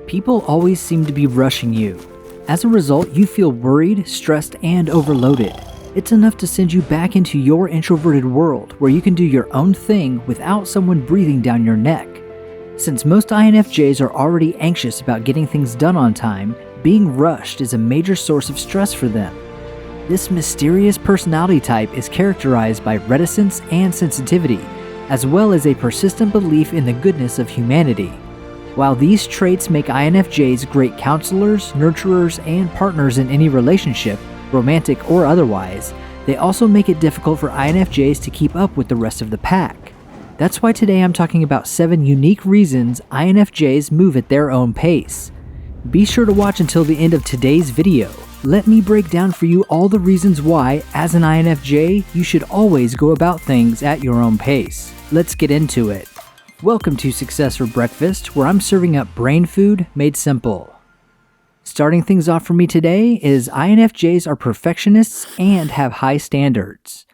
People always seem to be rushing you. As a result, you feel worried, stressed, and overloaded. It's enough to send you back into your introverted world where you can do your own thing without someone breathing down your neck. Since most INFJs are already anxious about getting things done on time, being rushed is a major source of stress for them. This mysterious personality type is characterized by reticence and sensitivity, as well as a persistent belief in the goodness of humanity. While these traits make INFJs great counselors, nurturers, and partners in any relationship, romantic or otherwise, they also make it difficult for INFJs to keep up with the rest of the pack. That's why today I'm talking about 7 unique reasons INFJs move at their own pace. Be sure to watch until the end of today's video. Let me break down for you all the reasons why, as an INFJ, you should always go about things at your own pace. Let's get into it. Welcome to Success for Breakfast, where I'm serving up brain food made simple. Starting things off for me today is INFJs are perfectionists and have high standards.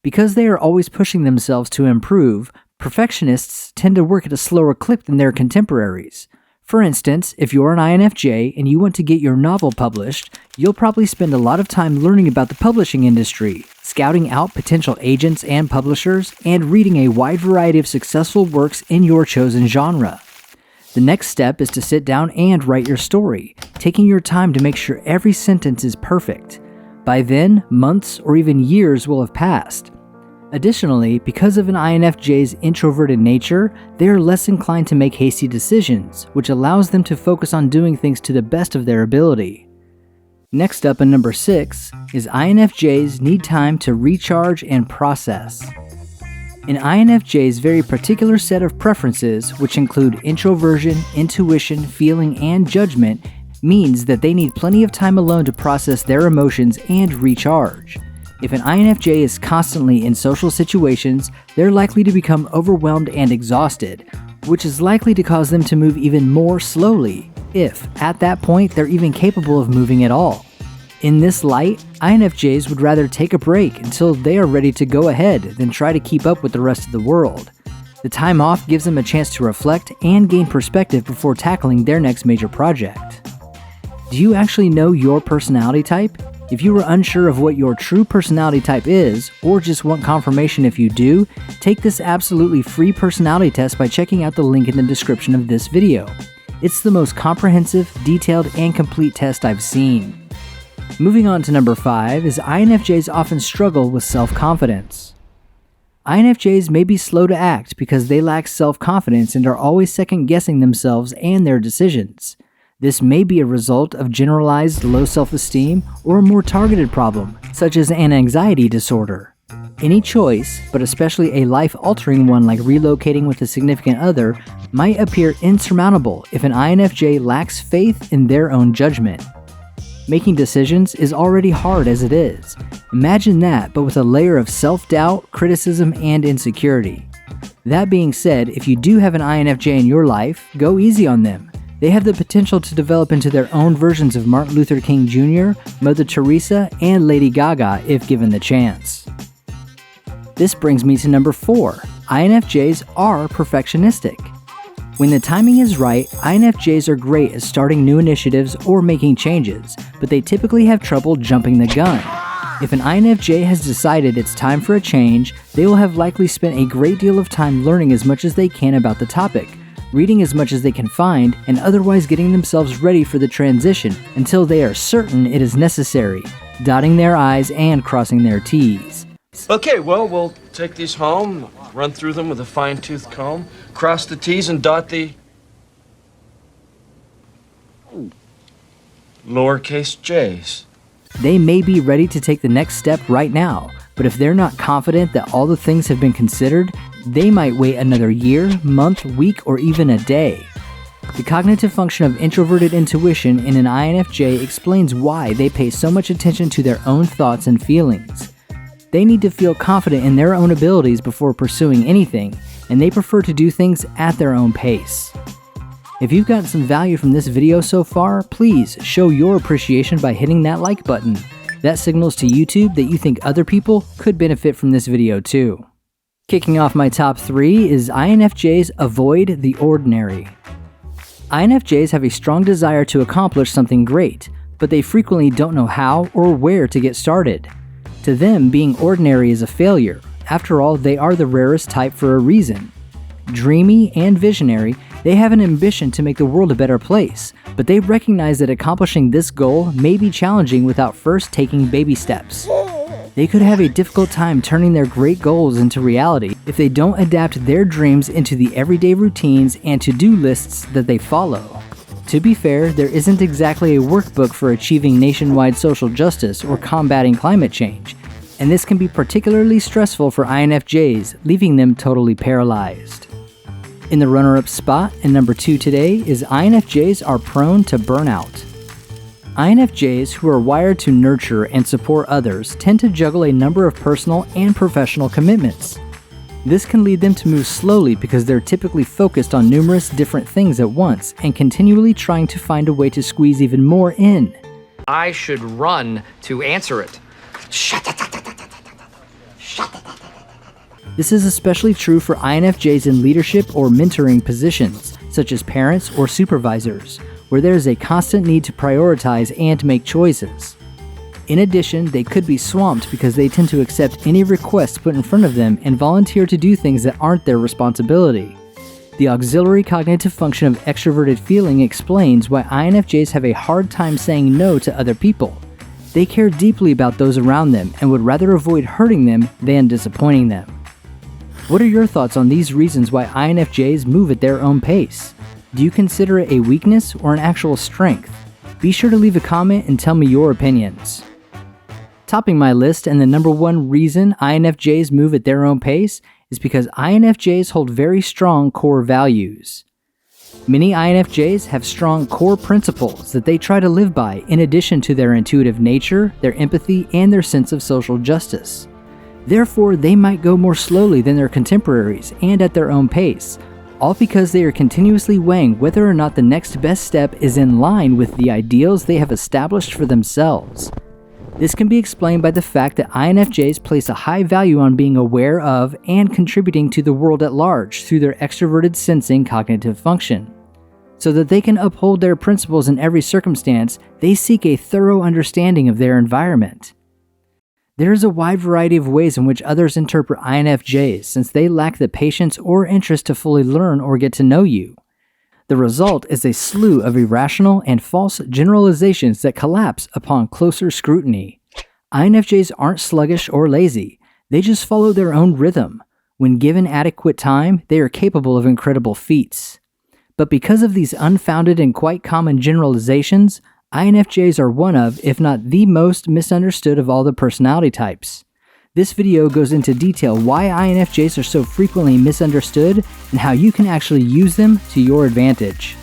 Because they are always pushing themselves to improve, perfectionists tend to work at a slower clip than their contemporaries. For instance, if you're an INFJ and you want to get your novel published, you'll probably spend a lot of time learning about the publishing industry, scouting out potential agents and publishers, and reading a wide variety of successful works in your chosen genre. The next step is to sit down and write your story, taking your time to make sure every sentence is perfect. By then, months or even years will have passed. Additionally, because of an INFJ's introverted nature, they are less inclined to make hasty decisions, which allows them to focus on doing things to the best of their ability. Next up in number 6 is INFJs need time to recharge and process. An INFJ's very particular set of preferences, which include introversion, intuition, feeling, and judgment, means that they need plenty of time alone to process their emotions and recharge. If an INFJ is constantly in social situations, they're likely to become overwhelmed and exhausted, which is likely to cause them to move even more slowly, if, at that point, they're even capable of moving at all. In this light, INFJs would rather take a break until they are ready to go ahead than try to keep up with the rest of the world. The time off gives them a chance to reflect and gain perspective before tackling their next major project. Do you actually know your personality type? If you are unsure of what your true personality type is, or just want confirmation if you do, take this absolutely free personality test by checking out the link in the description of this video. It's the most comprehensive, detailed, and complete test I've seen. Moving on to number 5 is INFJs often struggle with self-confidence. INFJs may be slow to act because they lack self-confidence and are always second-guessing themselves and their decisions. This may be a result of generalized low self-esteem or a more targeted problem, such as an anxiety disorder. Any choice, but especially a life-altering one like relocating with a significant other, might appear insurmountable if an INFJ lacks faith in their own judgment. Making decisions is already hard as it is. Imagine that, but with a layer of self-doubt, criticism, and insecurity. That being said, if you do have an INFJ in your life, go easy on them. They have the potential to develop into their own versions of Martin Luther King Jr., Mother Teresa, and Lady Gaga if given the chance. This brings me to number 4. INFJs are perfectionistic. When the timing is right, INFJs are great at starting new initiatives or making changes, but they typically have trouble jumping the gun. If an INFJ has decided it's time for a change, they will have likely spent a great deal of time learning as much as they can about the topic, reading as much as they can find, and otherwise getting themselves ready for the transition until they are certain it is necessary, dotting their I's and crossing their T's. Okay, well, we'll take these home, run through them with a fine-tooth comb, cross the T's and dot the lowercase j's. They may be ready to take the next step right now, but if they're not confident that all the things have been considered, they might wait another year, month, week, or even a day. The cognitive function of introverted intuition in an INFJ explains why they pay so much attention to their own thoughts and feelings. They need to feel confident in their own abilities before pursuing anything, and they prefer to do things at their own pace. If you've gotten some value from this video so far, please show your appreciation by hitting that like button. That signals to YouTube that you think other people could benefit from this video too. Kicking off my top 3 is INFJs avoid the ordinary. INFJs have a strong desire to accomplish something great, but they frequently don't know how or where to get started. To them, being ordinary is a failure. After all, they are the rarest type for a reason. Dreamy and visionary, they have an ambition to make the world a better place, but they recognize that accomplishing this goal may be challenging without first taking baby steps. They could have a difficult time turning their great goals into reality if they don't adapt their dreams into the everyday routines and to-do lists that they follow. To be fair, there isn't exactly a workbook for achieving nationwide social justice or combating climate change, and this can be particularly stressful for INFJs, leaving them totally paralyzed. In the runner-up spot, and number 2 today, is INFJs are prone to burnout. INFJs, who are wired to nurture and support others, tend to juggle a number of personal and professional commitments. This can lead them to move slowly because they're typically focused on numerous different things at once and continually trying to find a way to squeeze even more in. I should run to answer it. This is especially true for INFJs in leadership or mentoring positions, such as parents or supervisors, where there is a constant need to prioritize and make choices. In addition, they could be swamped because they tend to accept any request put in front of them and volunteer to do things that aren't their responsibility. The auxiliary cognitive function of extroverted feeling explains why INFJs have a hard time saying no to other people. They care deeply about those around them and would rather avoid hurting them than disappointing them. What are your thoughts on these reasons why INFJs move at their own pace? Do you consider it a weakness or an actual strength? Be sure to leave a comment and tell me your opinions. Topping my list, and the number 1 reason INFJs move at their own pace is because INFJs hold very strong core values. Many INFJs have strong core principles that they try to live by in addition to their intuitive nature, their empathy, and their sense of social justice. Therefore, they might go more slowly than their contemporaries and at their own pace, all because they are continuously weighing whether or not the next best step is in line with the ideals they have established for themselves. This can be explained by the fact that INFJs place a high value on being aware of and contributing to the world at large through their extroverted sensing cognitive function. So that they can uphold their principles in every circumstance, they seek a thorough understanding of their environment. There is a wide variety of ways in which others interpret INFJs since they lack the patience or interest to fully learn or get to know you. The result is a slew of irrational and false generalizations that collapse upon closer scrutiny. INFJs aren't sluggish or lazy, they just follow their own rhythm. When given adequate time, they are capable of incredible feats. But because of these unfounded and quite common generalizations, INFJs are one of, if not the most misunderstood of all the personality types. This video goes into detail why INFJs are so frequently misunderstood and how you can actually use them to your advantage.